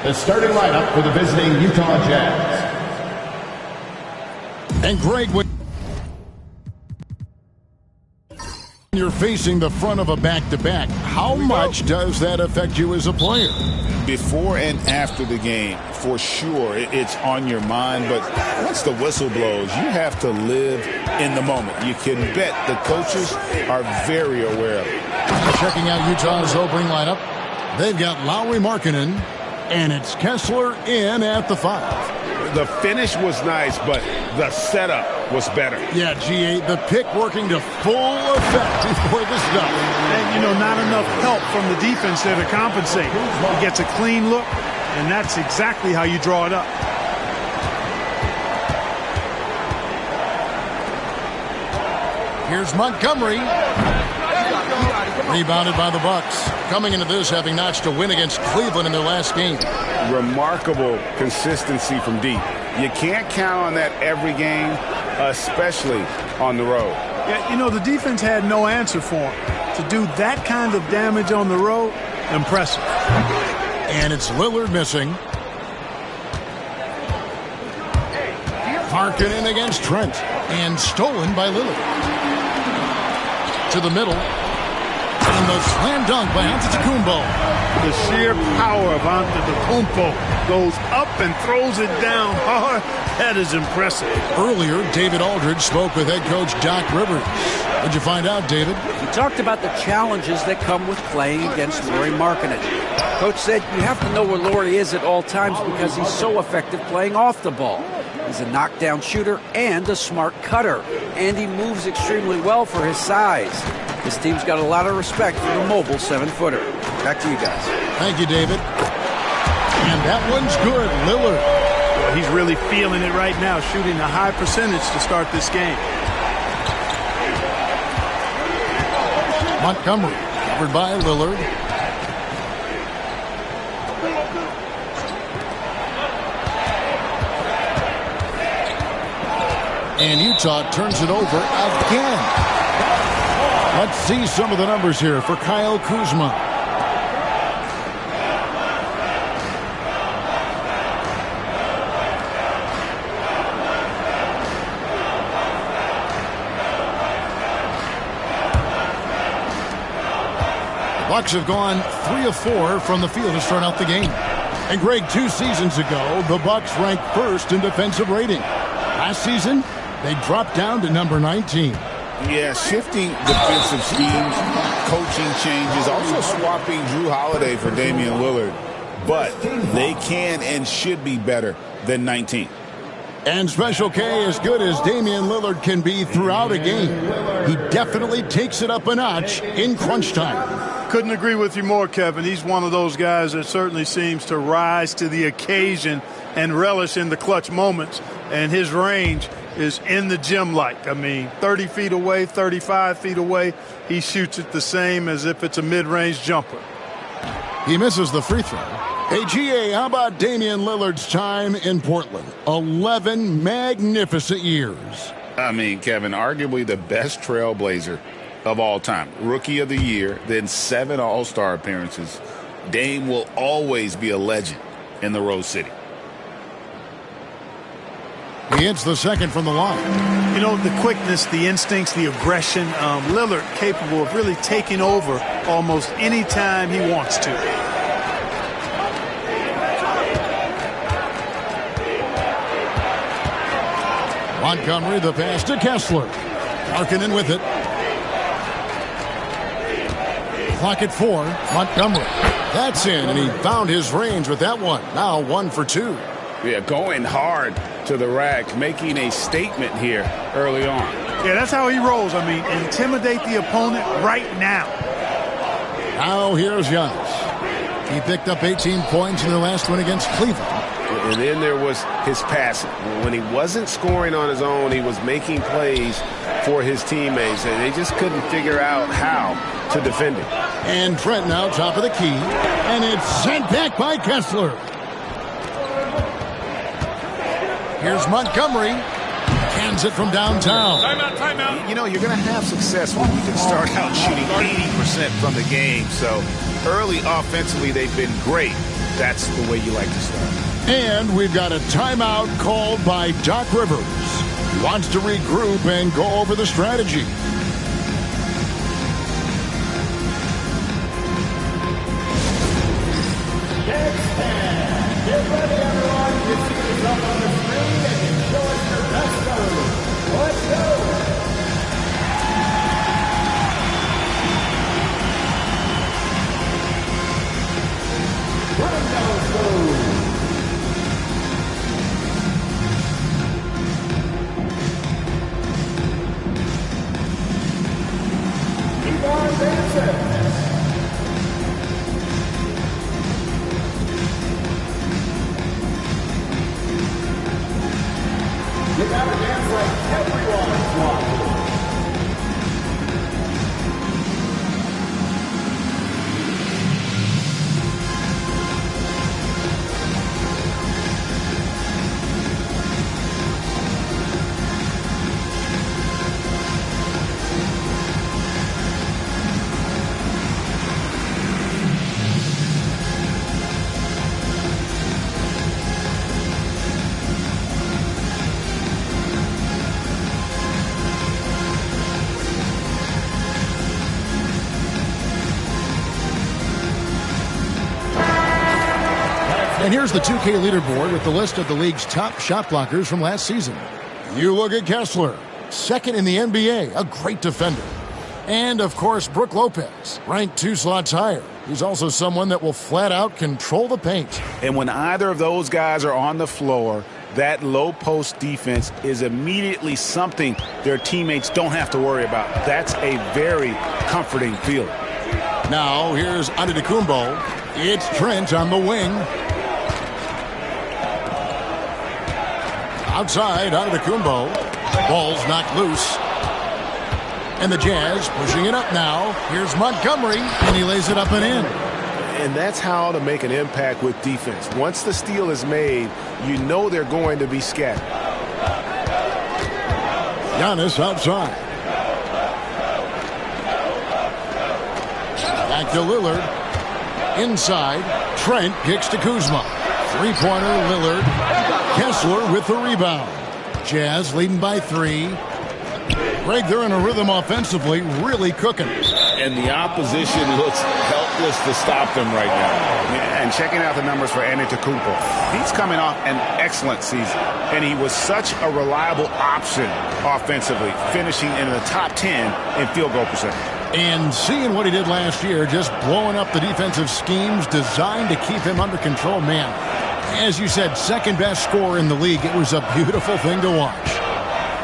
The starting lineup for the visiting Utah Jazz. And Greg, when you're facing the front of a back-to-back, how much does that affect you as a player? Before and after the game, for sure, it's on your mind. But once the whistle blows, you have to live in the moment. You can bet the coaches are very aware of it. Checking out Utah's opening lineup, they've got Lauri Markkanen, and it's Kessler in at the 5. The finish was nice, but the setup was better. Yeah, G8, the pick working to full effect before the stop. And, not enough help from the defense there to compensate. He gets a clean look, and that's exactly how you draw it up. Here's Montgomery. Rebounded by the Bucks. Coming into this, having notched a win against Cleveland in their last game. Remarkable consistency from deep. You can't count on that every game, especially on the road. Yeah, the defense had no answer for him. To do that kind of damage on the road, impressive. And it's Lillard missing. Markkanen against Trent. And stolen by Lillard. To the middle. And the slam dunk by Antetokounmpo. The sheer power of Antetokounmpo goes up and throws it down hard. That is impressive. Earlier, David Aldridge spoke with head coach Doc Rivers. What'd you find out, David? He talked about the challenges that come with playing against Lauri Markkanen. Coach said you have to know where Lauri is at all times because he's so effective playing off the ball. He's a knockdown shooter and a smart cutter. And he moves extremely well for his size. This team's got a lot of respect for the mobile 7-footer. Back to you guys. Thank you, David. And that one's good. Lillard. Well, he's really feeling it right now, shooting a high percentage to start this game. Montgomery covered by Lillard. And Utah turns it over again. Let's see some of the numbers here for Kyle Kuzma. The Bucks have gone 3 of 4 from the field to start out the game. And Greg, 2 seasons ago, the Bucks ranked first in defensive rating. Last season, they dropped down to number 19. Yeah, shifting defensive schemes, coaching changes, also swapping Jrue Holiday for Damian Lillard. But they can and should be better than 19. And Special K, as good as Damian Lillard can be throughout a game, he definitely takes it up a notch in crunch time. Couldn't agree with you more, Kevin. He's one of those guys that certainly seems to rise to the occasion and relish in the clutch moments. And his range is in the gym-like. 30 feet away, 35 feet away, he shoots it the same as if it's a mid-range jumper. He misses the free throw. Hey, GA, how about Damian Lillard's time in Portland? 11 magnificent years. Kevin, arguably the best trailblazer of all time. Rookie of the year, then 7 All-Star appearances. Dame will always be a legend in the Rose City. He hits the second from the line. The quickness, the instincts, the aggression. Lillard capable of really taking over almost any time he wants to. Montgomery, the pass to Kessler. Markkanen with it. Clock at 4. Montgomery. That's in, and he found his range with that one. Now 1 for 2. Yeah, going hard to the rack, making a statement here early on. Yeah, that's how he rolls. Intimidate the opponent right now. Now here's Giannis. He picked up 18 points in their last win against Cleveland. And then there was his passing. When he wasn't scoring on his own, he was making plays for his teammates, and they just couldn't figure out how to defend him. And Trent now top of the key, and it's sent back by Kessler. Here's Montgomery. Can lays it from downtown. Timeout. You know, you're going to have success when you can start out shooting 80% from the game. So early offensively, they've been great. That's the way you like to start. And we've got a timeout called by Doc Rivers. He wants to regroup and go over the strategy. Get ready, everyone. You see yourself on the screen and show us your best move. Let's go. Keep on dancing. You gotta dance like everyone's watching. And here's the 2K leaderboard with the list of the league's top shot blockers from last season. You look at Kessler, second in the NBA, a great defender. And, of course, Brook Lopez, ranked 2 slots higher. He's also someone that will flat out control the paint. And when either of those guys are on the floor, that low post defense is immediately something their teammates don't have to worry about. That's a very comforting feeling. Now, here's Antetokounmpo. It's Trent on the wing. Outside, Antetokounmpo. Ball's knocked loose. And the Jazz pushing it up now. Here's Montgomery, and he lays it up and in. And that's how to make an impact with defense. Once the steal is made, you know they're going to be scattered. Giannis outside. Back to Lillard. Inside, Trent kicks to Kuzma. Three-pointer, Lillard. Kessler with the rebound. Jazz leading by 3. Greg, they're in a rhythm offensively, really cooking. And the opposition looks helpless to stop them right now. Yeah, and checking out the numbers for Antetokounmpo. He's coming off an excellent season, and he was such a reliable option offensively, finishing in the top 10 in field goal percentage. And seeing what he did last year, just blowing up the defensive schemes designed to keep him under control, man. As you said, second best scorer in the league. It was a beautiful thing to watch.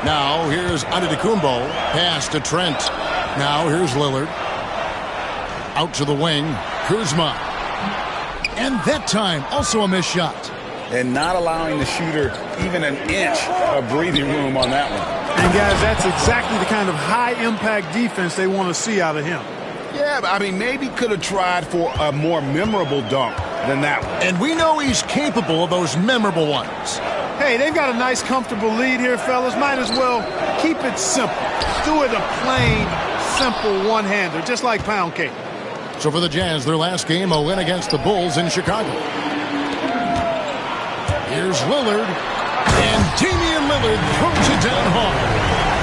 Now, here's Antetokounmpo. Pass to Trent. Now, here's Lillard. Out to the wing. Kuzma. And that time, also a missed shot. And not allowing the shooter even an inch of breathing room on that one. And, guys, that's exactly the kind of high-impact defense they want to see out of him. Yeah, but I mean, maybe could have tried for a more memorable dunk than that one. And we know he's capable of those memorable ones. Hey, they've got a nice, comfortable lead here, fellas. Might as well keep it simple. Do it a plain, simple one-hander, just like pound cake. So for the Jazz, their last game, a win against the Bulls in Chicago. Here's Lillard. And Damian Lillard throws it down hard.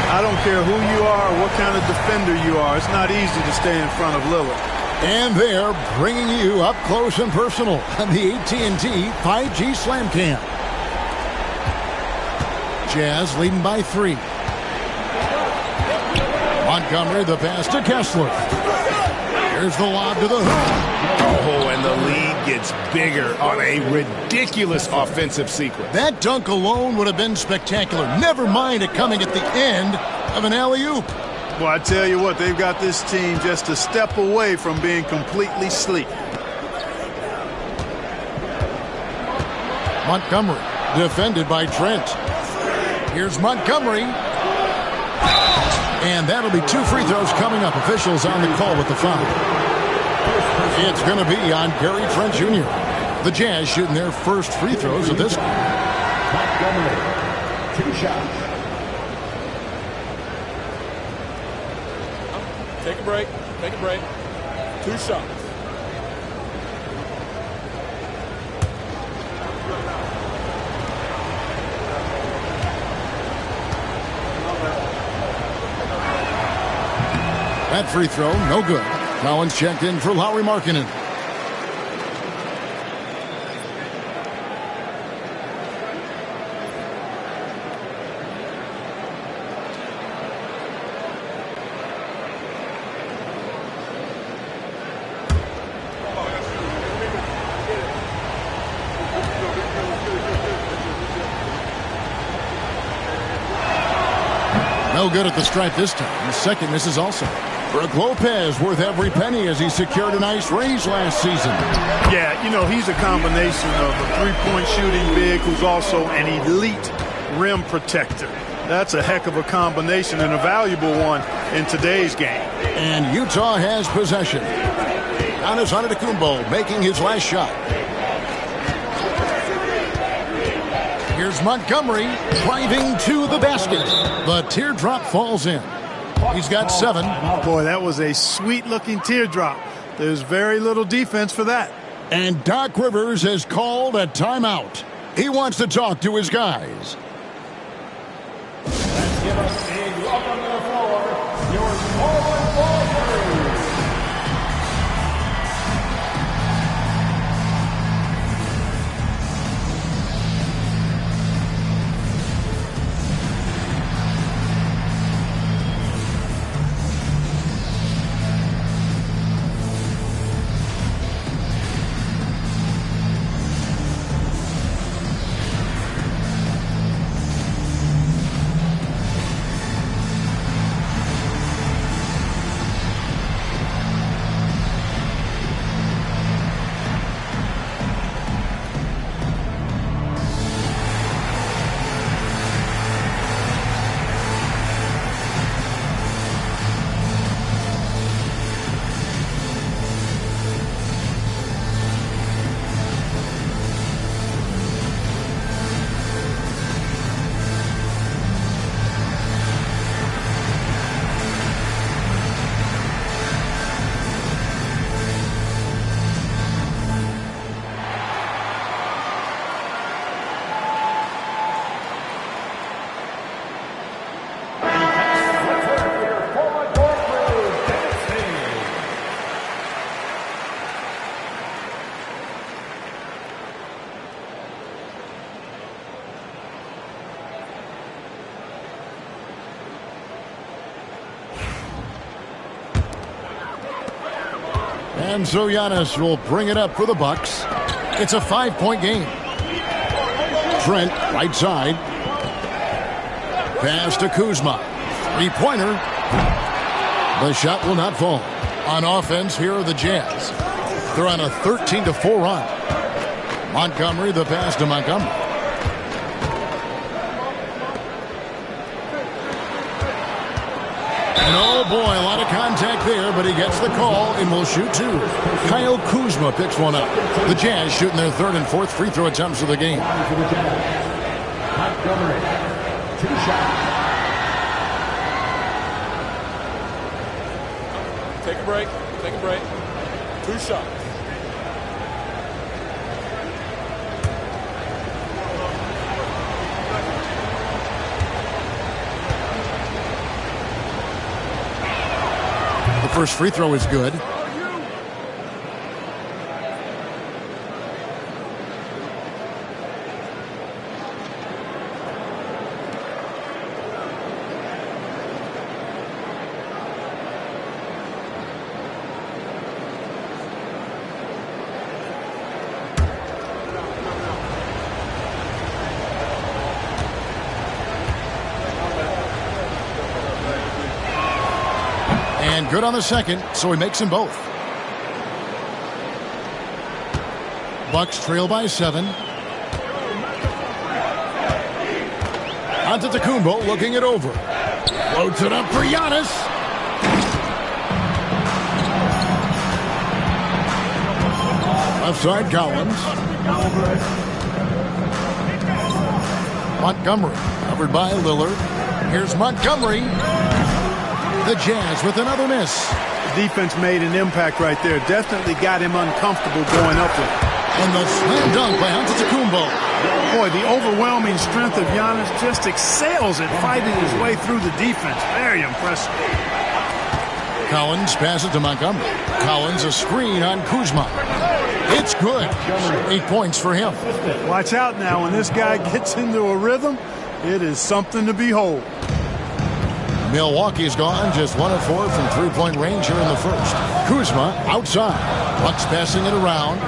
I don't care who you are or what kind of defender you are. It's not easy to stay in front of Lillard. And they're bringing you up close and personal on the AT&T 5G Slam Cam. Jazz leading by 3. Montgomery, the pass to Kessler. Here's the lob to the hoop. Oh, and the lead gets bigger on a ridiculous offensive sequence. That dunk alone would have been spectacular. Never mind it coming at the end of an alley-oop. Well, I tell you what, they've got this team just a step away from being completely sleek. Montgomery, defended by Trent. Here's Montgomery. And that'll be 2 free throws coming up. Officials on the call with the foul. It's going to be on Gary Trent Jr. The Jazz shooting their first free throws of this game. Montgomery, 2 shots. Take a break. Take a break. 2 shots. That free throw, no good. Collins checked in for Lauri Markkanen. No good at the stripe this time. His second misses also. Brook Lopez worth every penny as he secured a nice raise last season. Yeah, you know, he's a combination of a three-point shooting big who's also an elite rim protector. That's a heck of a combination and a valuable one in today's game. And Utah has possession. Giannis Antetokounmpo making his last shot. Here's Montgomery driving to the basket. The teardrop falls in. He's got 7. Boy, that was a sweet-looking teardrop. There's very little defense for that. And Doc Rivers has called a timeout. He wants to talk to his guys. Let's give us a welcome to the floor. Your forward warriors. And so Giannis will bring it up for the Bucks. It's a 5-point game. Trent, right side. Pass to Kuzma. Three-pointer. The shot will not fall. On offense, here are the Jazz. They're on a 13-4 run. Montgomery, the pass to Montgomery. And oh boy, a lot of contact there, but he gets the call and will shoot 2. Kyle Kuzma picks one up. The Jazz shooting their 3rd and 4th free throw attempts of the game. Montgomery, 2 shots. Take a break. Take a break. 2 shots. The first free throw is good. And good on the second, so he makes them both. Bucks trail by 7. Antetokounmpo looking it over. Floats it up for Giannis. Left side, Collins. Montgomery covered by Lillard. Here's Montgomery. The Jazz with another miss. Defense made an impact right there. Definitely got him uncomfortable going up with it. And the slam dunk by Antetokounmpo. Boy, the overwhelming strength of Giannis just excels at fighting his way through the defense. Very impressive. Collins passes to Montgomery. Collins a screen on Kuzma. It's good. 8 points for him. Watch out now. When this guy gets into a rhythm, it is something to behold. Milwaukee's gone just 1 of 4 from three-point range here in the first. Kuzma outside. Bucks passing it around.